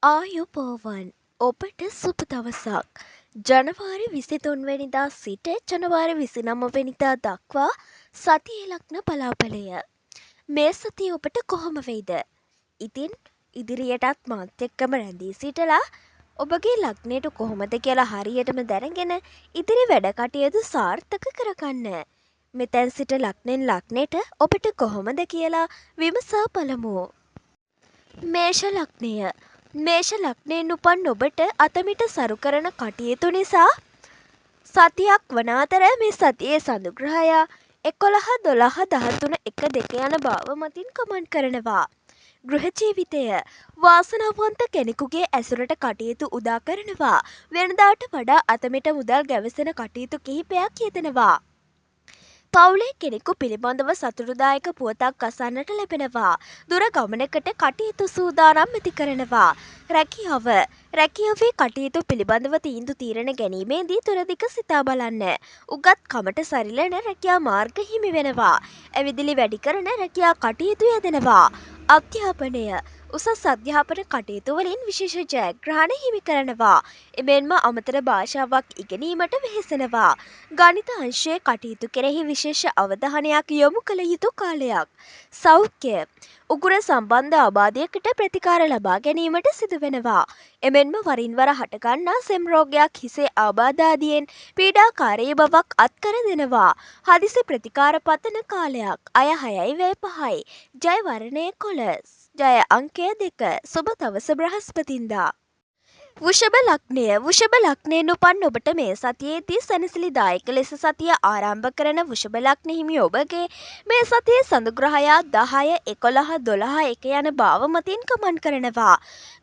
ආයුබෝවන් ඔබට සුබ දවසක්. ජනවාරි 23 වෙනිදා සිට ජනවාරි 29 වෙනිදා දක්වා සතියේ ලග්න බලාපලය. මේ සතිය ඔබට කොහොම වෙයිද? ඉතින් ඉදිරියටත් මාත් එක්කම රැඳී සිටලා ඔබගේ ලග්නයට කොහොමද කියලා හරියටම දැනගෙන ඉදිරි වැඩ කටයුතු සාර්ථක කරගන්න. මෙතැන් සිට ලග්නෙන් ලග්නයට ඔබට කොහොමද කියලා විමසා බලමු. මේෂ ලග්නය. මේෂ ලග්නයෙන් උපන් ඔබට අතමිට සරු කරන කටයුතු නිසා සතියක් වන අතර මේ සතියේ සඳුග්‍රහය 11 12 13 1 2 යන භාව මතින් ගමන් කරනවා. ගෘහ ජීවිතය වාසනාවන්ත කෙනෙකුගේ ඇසුරට කටයුතු උදා කරනවා. වෙනදාට වඩා අතමිට මුදල් ගැවසෙන කටයුතු කිහිපයක් යෙදෙනවා. පවුලේ කෙනෙකු පිළිබඳව සතුටුදායක පුවතක් අසන්නට ලැබෙනවා. දුර ගමනකට කටයුතු සූදානම් ඇති කරනවා. රැකියාව රැකියාවේ කටයුතු පිළිබඳව තීන්දුව තීරණ ගැනීමේදී තුරදිග සිතා බලන්න. උගත් කමට සරිලන රැකියා මාර්ග හිමි වෙනවා. ඇවිදිලි වැඩි කරන රැකියා කටයුතු යෙදෙනවා. අධ්‍යාපනය උසස් අධ්‍යාපන කටයුතු වලින් විශේෂ ජයග්‍රහණ හිමි කරනවා. එමෙන්ම අමතර භාෂාවක් ඉගෙනීමට වෙහෙසෙනවා. ගණිත අංශයේ කටයුතු කෙරෙහි විශේෂ අවධානයක් යොමු කළ යුතු කාලයක්. සෞඛ්‍ය උගුර සම්බන්ධ ආබාධයකට ප්‍රතිකාර ලබා ගැනීමට සිදුවෙනවා. එමෙන්ම වරින් වර හටගන්නා සෙම් රෝගයක් හිසේ ආබාධ ආදියෙන් පීඩාකාරී බවක් අත්කර දෙනවා. හදිසි ප්‍රතිකාර පතන කාලයක්. අය 6යි වැය 5යි. ජය වර්ණය කොළස්. ජය අංකය 2. සුබ දවස බ්‍රහස්පතින්දා. වෘෂභ ලග්නය වෘෂභ ලග්නයෙන් උපන් ඔබට මේ සතියේදී සැනසිලිදායක ලෙස සතිය ආරම්භ කරන වෘෂභ ලග්න හිමි ඔබගේ මේ සතියේ සඳුග්‍රහය 10 11 12 1 යන භාව මතින් ගමන් කරනවා.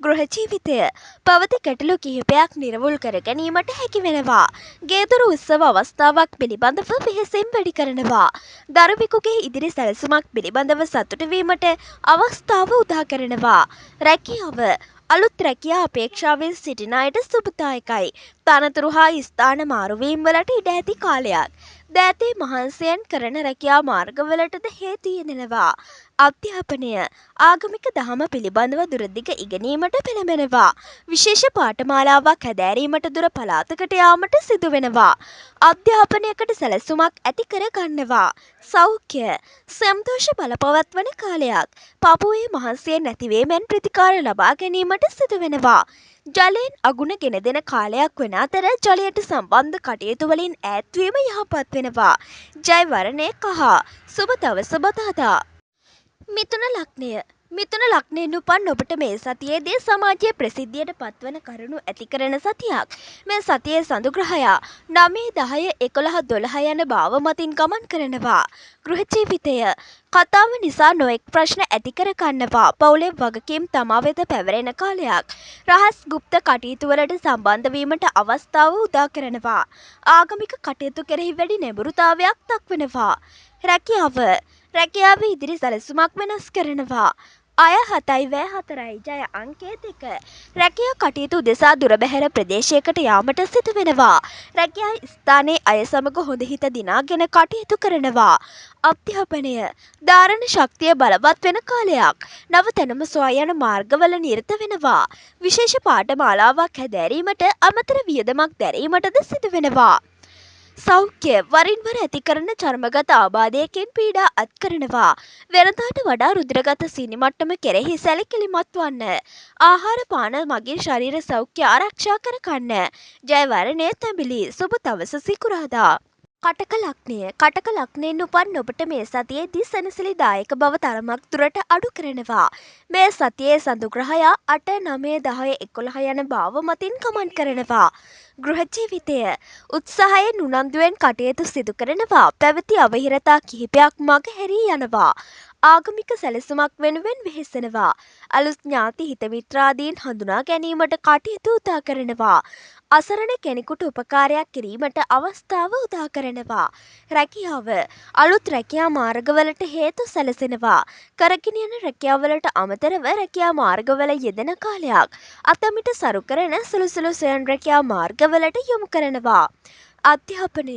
ගෘහ ජීවිතය පවති ගැටලු කිහිපයක් නිරවුල් කර ගැනීමට හැකි වෙනවා. ගේදොර උත්සව අවස්ථාවක් පිළිබඳව වෙහෙසෙන් වැඩි කරනවා. දරුවෙකුගේ ඉදිරි සැලසුමක් පිළිබඳව සතුටු වීමට අවස්ථාව උදා කරනවා. රැකියාව අලුත් රැකියා අපේක්ෂාවෙන් සිටින අයට සුබදායකයි. තනතුරු හා ස්ථාන මාරුවීම් වලට ඉඩ ඇති කාලයක්. දෑතේ මහන්සියෙන් කරන රැකියා මාර්ගවලටද හේතු යෙදෙනවා. අධ්‍යාපනය ආගමික දහම පිළිබඳව දුරදිග ඉගෙනීමට පෙළඹෙනවා. විශේෂ පාඨමාලාවක් හැදෑරීමට දුර පළාතකට යාමට සිදු වෙනවා. අධ්‍යාපනයකට සැලසුමක් ඇති කර ගන්නවා. සෞඛ්‍ය සම්තෝෂ බලපවත්වන කාලයක්. පපුවේ මහන්සියෙන් නැතිවීමෙන් ප්‍රතිකාර ලබා ගැනීමට සිදු වෙනවා. ජලයෙන් අගුණ ගෙන දෙන කාලයක් වන අතර ජලයට සම්බන්ධ කටයුතු වලින් ඈත්වීම යහපත් වෙනවා. ජය වර්ණය කහ. සුබ දවස බදාදා. මිථුන ලග්නය මිථුන ලග්නයෙන් උපන් ඔබට මේ සතියේදී සමාජයේ ප්‍රසිද්ධියට පත්වන කරුණු ඇති කරන සතියක්. මේ සතියේ සඳුග්‍රහය 9 10 11 12 යන භාව මතින් ගමන් කරනවා. ගෘහ ජීවිතය කතාව නිසා නොඑක් ප්‍රශ්න ඇති කර ගන්නවා. පවුලේ වගකීම් තමා වෙත පැවරෙන කාලයක්. රහස් ගුප්ත කටයුතු වලට සම්බන්ධ වීමට අවස්ථාව උදා කරනවා. ආගමික කටයුතු කෙරෙහි වැඩි නැඹුරුතාවයක් දක්වනවා. රැකියාව රැකියාවේ ඉදිරි සැලසුමක් වෙනස් කරනවා. අය 7යි වැය 4යි. ජය අංකය 2. රැකියා කටයුතු උදෙසා දුර බැහැර ප්‍රදේශයකට යාමට සිදු වෙනවා. රැකියා ස්ථානයේ අය සමග හොඳ හිත දිනාගෙන කටයුතු කරනවා. අධ්‍යාපනය ධාරණ ශක්තිය බලවත් වෙන කාලයක්. නව තැනම සොයා යන මාර්ගවල නිරත වෙනවා. විශේෂ පාඨමාලාවක් හැදෑරීමට අමතර වියදමක් දැරීමටද සිදු වෙනවා. සෞඛ්‍ය වරින් වර ඇති කරන චර්මගත ආබාධයකින් පීඩා අත් කරනවා. වෙනදාට වඩා රුධිරගත සීනි මට්ටම කෙරෙහි සැලකිලිමත් වන්න. ආහාර පාන මගින් ශරීර සෞඛ්‍ය ආරක්ෂා කර ගන්න. ජය වර්ණය තැඹිලි. සුබ දවස සිකුරාදා. කටක ලග්නය කටක ලග්නයෙන් උපන් ඔබට මේ සතියේදී සැනසිලිදායක බව තරමක් දුරට අඩු කරනවා. මේ සතියේ සඳුග්‍රහය 8 9 10 11 යන භාව මතින් ගමන් කරනවා. ගෘහ ජීවිතය උත්සාහයෙන් උනන්දුවෙන් කටයුතු සිදු කරනවා. පැවති අවහිරතා කිහිපයක් මග හැරී යනවා. ආගමික සැලසුමක් වෙනුවෙන් වෙහෙසෙනවා. අලුත් ඥාති හිත මිත්‍රාදීන් හඳුනා ගැනීමට කටයුතු උදා කරනවා. අසරණ කෙනෙකුට උපකාරයක් කිරීමට අවස්ථාව උදා කරනවා. රැකියාව අලුත් රැකියා මාර්ගවලට හේතු සැලසෙනවා. කරගෙන යන රැකියාවලට අමතරව රැකියා මාර්ගවල යෙදෙන කාලයක්. අතමිට සරු කරන සුළු සුළු ස්වයං රැකියා මාර්ගවලට යොමු කරනවා. අධ්‍යාපනය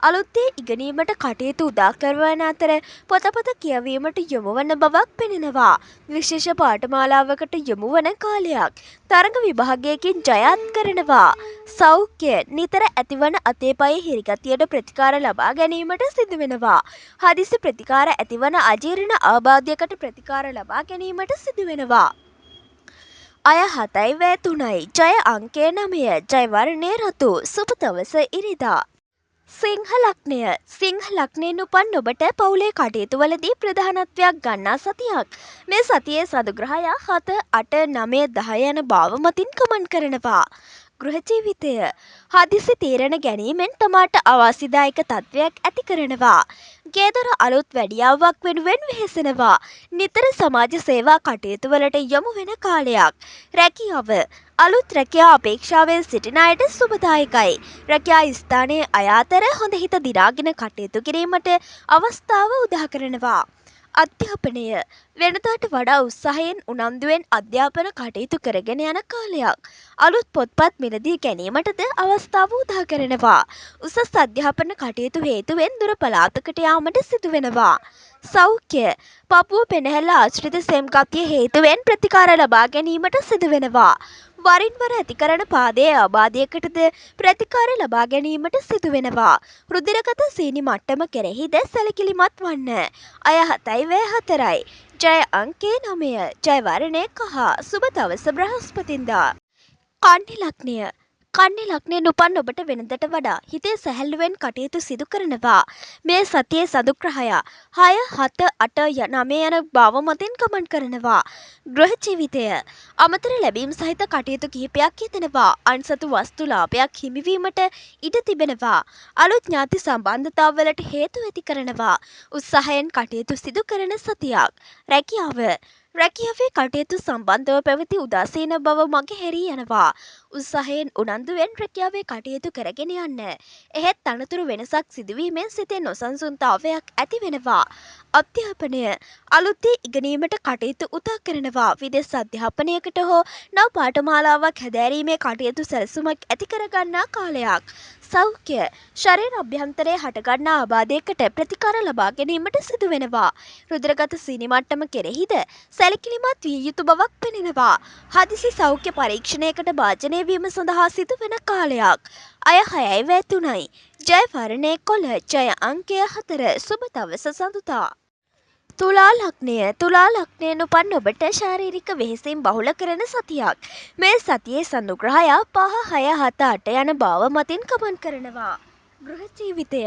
අලුත් දේ ඉගෙනීමට කටයුතු උදා කරවන අතර පොතපත කියවීමට යොමු වන බවක් පෙනෙනවා. විශේෂ පාඨමාලාවකට යොමු වන කාලයක්. තරඟ විභාගයකින් ජයත් කරනවා. සෞඛ්‍ය නිතර ඇතිවන අතේපයේ හිරිගතියට ප්‍රතිකාර ලබා ගැනීමට සිදුවෙනවා. හදිසි ප්‍රතිකාර ඇතිවන අජීර්ණ ආබාධයකට ප්‍රතිකාර ලබා ගැනීමට සිදුවෙනවා. අය 7:03 ජය අංකය 9 ජය වර්ණය රතු සුබ දවස ඉරිදා. සිංහ ලග්නය සිංහ ලග්නයෙන් උපන් ඔබට පවුලේ කටයුතුවලදී ප්‍රධානත්වයක් ගන්නා සතියක්. මේ සතියේ සදුග්‍රහයා 7 8 9 10 යන භාව මතින් ගමන් කරනවා. ගෘහ ජීවිතය හදිසි තීරණ ගැනීමෙන් තමාට අවාසිදායක තත්ත්වයක් ඇති කරනවා. ගේදොර අලුත් වැඩියාවක් වෙනුවෙන් වෙහෙසෙනවා. නිතර සමාජ සේවා කටයුතු වලට යොමු වෙන කාලයක්. රැකියාව අලුත් රැකියා අපේක්ෂාවෙන් සිටින අයට සුබදායකයි. රැකියා ස්ථානයේ අය අතර හොඳ හිත දිනාගෙන කටයුතු කිරීමට අවස්ථාව උදා කරනවා. අධ්‍යාපනය වෙනදාට වඩා උත්සාහයෙන් උනන්දුවෙන් අධ්‍යාපන කටයුතු කරගෙන යන කාලයක්. අලුත් පොත්පත් මිලදී ගැනීමටද අවස්ථාව උදා කරනවා. උසස් අධ්‍යාපන කටයුතු හේතුවෙන් දුර පළාතකට යාමට සිදුවෙනවා. සෞඛ්‍ය පපුව පෙනහැල්ල ආශ්‍රිත සෙම් ගතිය හේතුවෙන් ප්‍රතිකාර ලබා ගැනීමට සිදුවෙනවා. වරින් වර ඇති කරන පාදයේ ආබාධයකටද ප්‍රතිකාර ලබා ගැනීමට සිදුවෙනවා. රුධිරගත සීනි මට්ටම කෙරෙහිද සැලකිලිමත් වන්න. අය 7:04 ජය අංකය 9 ජය වර්ණය කහ සුබ දවස බ්‍රහස්පතින්දා. කන්‍යා ලග්නය කන්‍යා ලග්නයෙන් උපන් ඔබට වෙනදට වඩා හිතේ සැහැල්ලුවෙන් කටයුතු සිදු කරනවා. මේ සතියේ සදුග්‍රහයා 6 7 8 9 යන භාව මතින් ගමන් කරනවා. ගෘහ ජීවිතය අමතර ලැබීම් සහිත කටයුතු කිහිපයක් යෙදෙනවා. අන්සතු වස්තු ලාභයක් හිමිවීමට ඉඩ තිබෙනවා. අලුත් ඥාති සම්බන්ධතාවලට හේතු ඇති කරනවා. උත්සාහයෙන් කටයුතු සිදු කරන සතියක්. රැකියාවේ කටයුතු සම්බන්ධව පැවති උදාසීන බව මගහැරී යනවා. උත්සාහයෙන් උනන්දුවෙන් රැකියාවේ කටයුතු කරගෙන යන්න. එහෙත් තනතුරු වෙනසක් සිදුවීමෙන් සිතේ නොසන්සුන්තාවයක් ඇති වෙනවා. අධ්‍යාපනය අලුත් දේ ඉගෙනීමට කටයුතු උදා කරනවා. විදේශ අධ්‍යාපනයකට හෝ නව පාඨමාලාවක් හැදෑරීමේ කටයුතු සැලසුමක් ඇති කරගන්නා කාලයක්. සෞඛ්‍ය ශරීර අභ්‍යන්තරයේ හටගන්නා ආබාධයකට ප්‍රතිකාර ලබා ගැනීමට සිදුවෙනවා. රුධිරගත සීනි මට්ටම කෙරෙහිද සැලකිලිමත් විය යුතු බවක් පෙනෙනවා. හදිසි සෞඛ්‍ය පරීක්ෂණයකට භාජනය වීම සඳහා සිදුවෙන කාලයක්. අය 6:03 ජය වර්ණය කොළ ජය අංකය 4 සුබ දවස සඳුදා. තුලා ලග්නයෙන් උපන් ඔබට ශාරීරික වෙහෙසීම් බහුල කරන සතියක්. මේ සතියේ සඳුග්‍රහයා 5 6 7 8 යන භාව මතින් ගමන් කරනවා. ගෘහ ජීවිතය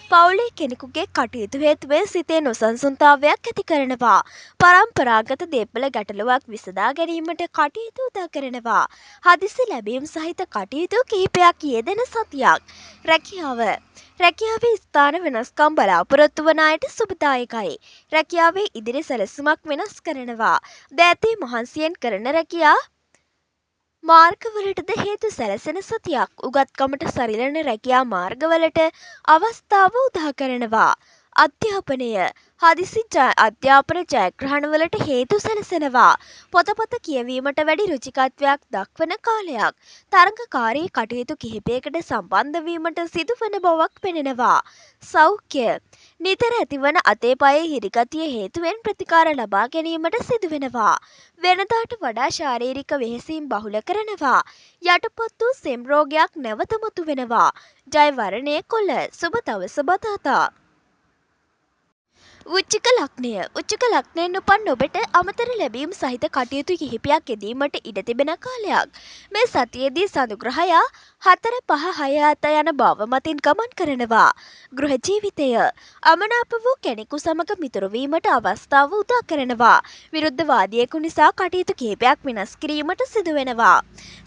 පවුලේ කෙනෙකුගේ කටයුතු හේතුවෙන් සිතේ නොසන්සුන්තාවයක් ඇති කරනවා. පරම්පරාගත දේපල ගැටලුවක් විසඳා ගැනීමට කටයුතු උදා කරනවා. හදිසි ලැබීම් සහිත කටයුතු කිහිපයක් යෙදෙන සතියක්. රැකියාවේ ස්ථාන වෙනස්කම් බලාපොරොත්තු වන අයට සුබදායකයි. රැකියාවේ ඉදිරි සැලසුමක් වෙනස් කරනවා. දෑතේ මහන්සියෙන් කරන රැකියා මාර්ගවලටද හේතු සැලසෙන සතියක්. උගත්කමට සරිලන රැකියා මාර්ගවලට අවස්ථාව උදා කරනවා. අධ්‍යාපනය හදිසි අධ්‍යාපන ජයග්‍රහණවලට හේතු සැලසෙනවා. පොතපත කියවීමට වැඩි රුචිකත්වයක් දක්වන කාලයක්. තරඟකාරී කටයුතු කිහිපයකට සම්බන්ධ වීමට සිදුවන බවක් පෙනෙනවා. සෞඛ්‍ය නිතර ඇතිවන අතේපයේ හිරිගතිය හේතුවෙන් ප්‍රතිකාර ලබා ගැනීමට සිදුවෙනවා. වෙනදාට වඩා ශාරීරික වෙහෙසීම් බහුල කරනවා. යටපත් වූ සෙම් රෝගයක් නැවත මතුවෙනවා. ජය වර්ණය කොළ සුබ දවස බදාදා. උච්චක ලග්නයෙන් උපන් ඔබට අමතර ලැබීම් සහිත කටයුතු කිහිපයක් යෙදීමට ඉඩ තිබෙන කාලයක්. මේ සතියේදී සඳුග්‍රහයා 4 5 6 7 යන භාව මතින් ගමන් කරනවා. ගෘහ ජීවිතය අමනාප වූ කෙනෙකු සමග මිතුරු වීමට අවස්ථාව උදා කරනවා. විරුද්ධවාදියෙකු නිසා කටයුතු කිහිපයක් වෙනස් කිරීමට සිදුවෙනවා.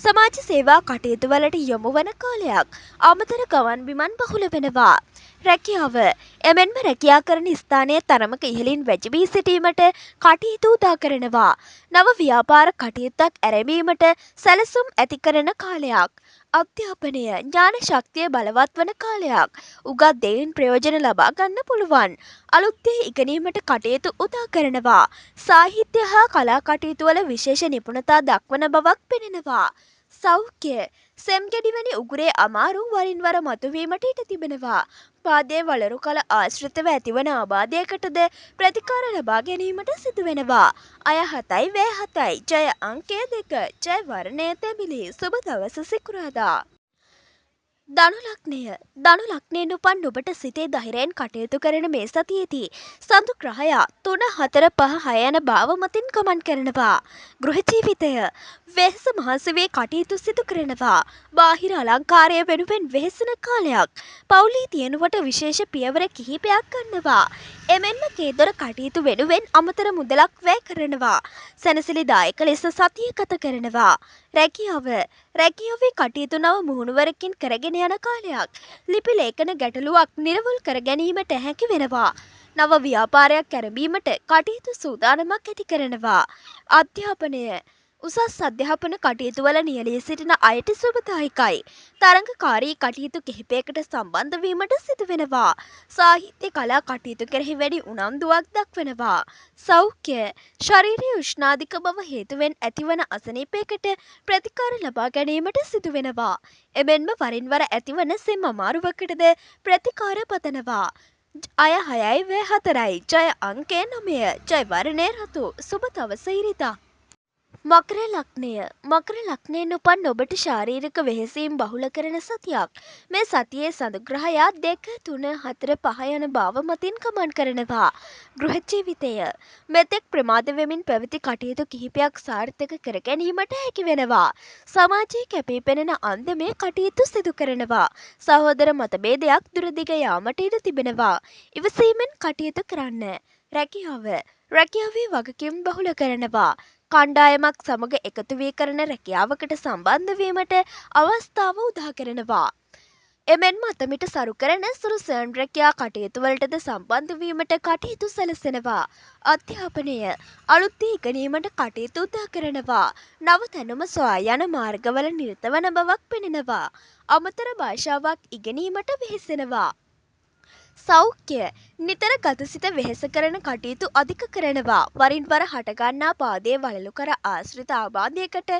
සමාජ සේවා කටයුතු වලට යොමු වන කාලයක්. අමතර ගමන් බිමන් බහුල වෙනවා. රැකියාව එමෙන්ම රැකියා කරන ස්ථානයේ තරමක ඉහළින් වැජඹී සිටීමට කටයුතු උදා කරනවා. නව ව්‍යාපාර කටයුත්තක් ඇරඹීමට සැලසුම් ඇති කරන කාලයක්. අධ්‍යාපනය ඥාන ශක්තිය බලවත් වන කාලයක්. උගත් දෙයින් ප්‍රයෝජන ලබා ගන්න පුළුවන්. අලුත් දේ ඉගෙනීමට කටයුතු උදා කරනවා. සාහිත්‍ය හා කලා කටයුතු වල විශේෂ නිපුණතා දක්වන බවක් පෙනෙනවා. සෞඛ්‍ය සෙම්ගෙඩිවැනි උගුරේ අමාරු වරින් වර මතුවීමට ඉඩ තිබෙනවා. පාදයේ වලරු කල ආශ්‍රිතව ඇතිවන ආබාධයකටද ප්‍රතිකාර ලබා ගැනීමට සිදුවෙනවා. අය 7යි වේ 7යි ජය අංකය 2 ජය වර්ණය තැඹිලි සුබ දවස සිකුරාදා. ධනු ලග්නය ධනු ලග්නයෙන් උපන් ඔබට සිතේ ධෛර්යයෙන් කටයුතු කරන මේ සතියේදී සඳු ග්‍රහයා 3 4 5 6 යන භාව මතින් ගමන් කරනවා. ගෘහ ජීවිතය වෙහෙස මහන්සි වී කටයුතු සිදු කරනවා. බාහිර අලංකාරය වෙනුවෙන් වෙහෙසන කාලයක්. පවුලේ තියෙනුවට විශේෂ පියවර කිහිපයක් ගන්නවා. එමෙන්ම කේදර කටයුතු වෙනුවෙන් අමතර මුදලක් වැය කරනවා. සැනසිලිදායක ලෙස සතිය ගත කරනවා. රැකියාවේ කටයුතු නව මුහුණුවරකින් කරගෙන යන කාලයක්. ලිපි ලේඛන ගැටලුවක් නිරවුල් කර ගැනීමට හැකි වෙනවා. නව ව්‍යාපාරයක් ආරම්භීමට කටයුතු සූදානමක් ඇති කරනවා. අධ්‍යාපනය උසස් අධ්‍යාපන කටයුතු වල නියැලී සිටින අයට සුබදායකයි. තරඟකාරී කටයුතු කිහිපයකට සම්බන්ධ වීමට සිදු වෙනවා. සාහිත්‍ය කලා කටයුතු කෙරෙහි වැඩි උනන්දුවක් දක්වනවා. සෞඛ්‍ය ශාරීරික උෂ්ණාධික බව හේතුවෙන් ඇතිවන අසනීපයකට ප්‍රතිකාර ලබා ගැනීමට සිදු වෙනවා. එමෙන්ම වරින් වර ඇතිවන සෙම් අමාරුවකටද ප්‍රතිකාර පතනවා. අය 6යි වේ 4යි ජය අංකය 9 ජය වර්ණය රතු සුබ දවස ඉරිදා. මකර ලග්නයෙන් උපන් ඔබට ශාරීරික වෙහෙසීම් බහුල කරන සතියක්. මේ සතියේ සඳු ග්‍රහයා 2 3 4 5 යන භාව මතින් ගමන් කරනවා. ගෘහ ජීවිතය මෙතෙක් ප්‍රමාද වෙමින් පැවති කටයුතු කිහිපයක් සාර්ථක කර ගැනීමට හැකි වෙනවා. සමාජයේ කැපී පෙනෙන අන්දමේ කටයුතු සිදු කරනවා. සහෝදර මතභේදයක් දුරදිග යාමට ඉඩ තිබෙනවා. ඉවසීමෙන් කටයුතු කරන්න. රැකියාවේ වගකීම් බහුල කරනවා. කණ්ඩායමක් සමග එකතු වී කරන රැකියාවකට සම්බන්ධ වීමට අවස්ථාව උදා කරනවා. එමෙන්ම අතමිට සරු කරන සුළු ස්වයං රැකියා කටයුතු වලටද සම්බන්ධ වීමට කටයුතු සැලසෙනවා. අධ්‍යාපනය අලුත් ඉගෙනීමට කටයුතු උදා කරනවා. නව තැනුම සොයා යන මාර්ගවල නිරත වන බවක් පෙනෙනවා. අමතර භාෂාවක් ඉගෙනීමට වෙහෙසෙනවා. සෞඛ්‍ය නිතර ගතසිත වෙහෙස කරන කටයුතු අධික කරනවා. වරින් වර හටගන්නා පාදයේ වලලු කර ආශ්‍රිත ආබාධයකට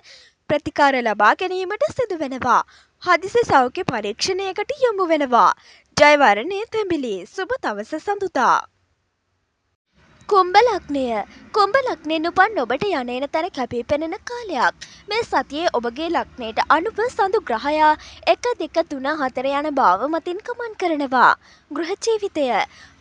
ප්‍රතිකාර ලබා ගැනීමට සිදු වෙනවා. හදිසි සෞඛ්‍ය පරීක්ෂණයකට යොමු වෙනවා. ජය වර්ණය තැඹිලි සුබ දවස සඳුදා. කුම්භ ලග්නයෙන් උපන් ඔබට යන එන තැන කැපී පෙනෙන කාලයක්. මේ සතියේ ඔබගේ ලග්නයට අනුව සඳු ග්‍රහයා 1 2 3 4 යන භාව මතින් ගමන් කරනවා. ගෘහ ජීවිතය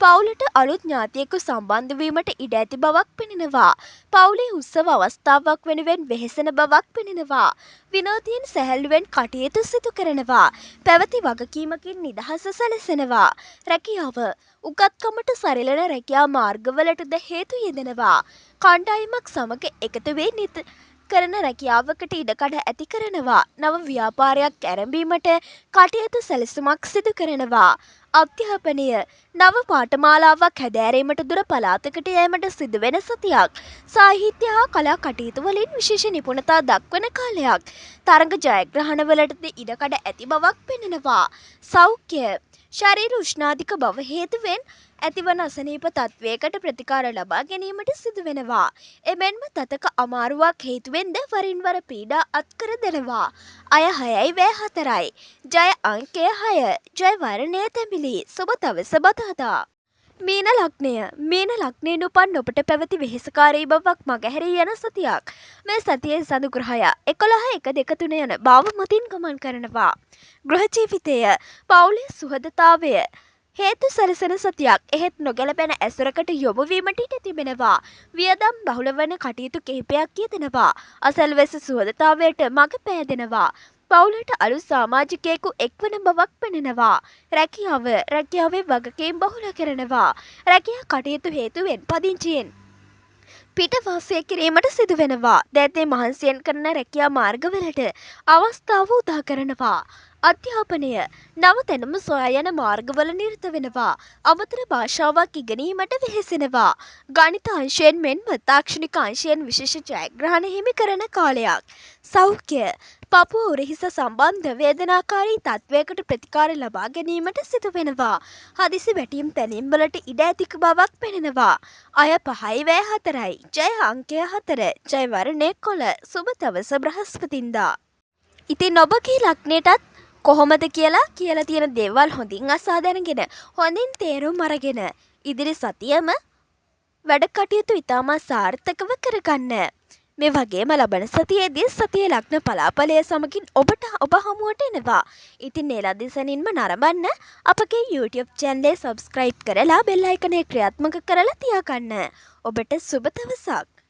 පවුලට අලුත් ඥාතියෙකු සම්බන්ධ වීමට ඉඩ ඇති බවක් පෙනෙනවා. පවුලේ උත්සව අවස්ථාවක් වෙනුවෙන් වෙහෙසෙන බවක් පෙනෙනවා. විනෝදයෙන් සැහැල්ලුවෙන් කටයුතු සිදු කරනවා. පැවති වගකීමකින් නිදහස සැලසෙනවා. රැකියාව උගත්කමට සරිලන රැකියා මාර්ගවලටද හේතු යෙදෙනවා. කණ්ඩායමක් සමග එකතු වී කරන රැකියාවකට ඉඩකඩ ඇති කරනවා. නව ව්‍යාපාරයක් ආරම්භීමට කටයුතු සැලසුමක් සිදු කරනවා. අධ්‍යාපනය නව පාඨමාලාවක් හැදෑරීමට දුර පළාතකට යෑමට සිදුවෙන සතියක්. සාහිත්‍ය හා කලා කටයුතු වලින් විශේෂ නිපුණතා දක්වන කාලයක්. තරඟ ජයග්‍රහණවලටද ඉඩකඩ ඇති බවක් පෙනෙනවා. සෞඛ්‍ය ශරීර උෂ්ණාධික බව හේතුවෙන් ඇතිවන අසනීප තත්වයකට ප්‍රතිකාර ලබා ගැනීමට සිදු වෙනවා. එමෙන්ම තතක අමාරුවක් හේතුවෙන්ද වරින් වර පීඩා අත්කර දෙනවා. අය 6යි වේ 4යි ජය අංකය 6 ජය වර්ණය තැඹිලි සුබ දවස බදාදා. මීන ලග්නයෙන් උපන් ඔබට පැවති වෙහෙසකාරී බවක් මගහැරී යන සතියක්. මේ සතියේ සඳු ග්‍රහයා 11 1 2 3 යන භාව මතින් ගමන් කරනවා. ගෘහ ජීවිතය පවුලේ සුහදතාවය හේතු සැලසෙන සතියක්. එහෙත් නොගැලපෙන ඇසුරකට යොමු වීමට ඉඩ තිබෙනවා. වියදම් බහුල වන කටයුතු කිහිපයක් යෙදෙනවා. අසල්වැසි සුහදතාවයට මඟ පෑදෙනවා. පවුලට අලුත් සමාජිකයෙකු එක්වන බවක් පෙනෙනවා. රැකියාවේ වගකීම් බහුල කරනවා. රැකියා කටයුතු හේතුවෙන් පදිංචියෙන් පිටවාසය කිරීමට සිදු වෙනවා. දැතේ මහන්සියෙන් කරන රැකියා මාර්ගවලට අවස්ථාව උදා කරනවා. අධ්‍යාපනය නව තැනුම සොයා යන මාර්ගවල නිරත වෙනවා. අමතර භාෂාවක් ඉගෙනීමට වෙහෙසෙනවා. ගණිත අංශයෙන් මෙන්ම තාක්ෂණික අංශයෙන් විශේෂ ජයග්‍රහණ හිමි කරන කාලයක්. සෞඛ්‍ය පපුව උරහිස සම්බන්ධ වේදනාකාරී තත්වයකට ප්‍රතිකාර ලබා ගැනීමට සිදු වෙනවා. හදිසි වැටීම් තැනීම් වලට ඉඩ ඇති බවක් පෙනෙනවා. අය 5යි වේ 4යි ජය අංකය 4 ජය වර්ණය කොළ සුබ දවස බ්‍රහස්පතින්දා. ඉතින් ඔබගේ ලග්නයටත් කොහොමද කියලා තියෙන දේවල් හොඳින් අසා දැනගෙන හොඳින් තේරුම් අරගෙන ඉදිරි සතියම වැඩ කටයුතු ඉතාමත් සාර්ථකව කරගන්න. මේ වගේම ලබන සතියේදී සතියේ ලග්න පලාපලය සමගින් ඔබ හමුවට එනවා. ඉතින් ඒ ලදිසනින්ම නරඹන්න අපගේ YouTube channel එක subscribe කරලා bell icon එක ක්‍රියාත්මක කරලා තියාගන්න. ඔබට සුබ දවසක්.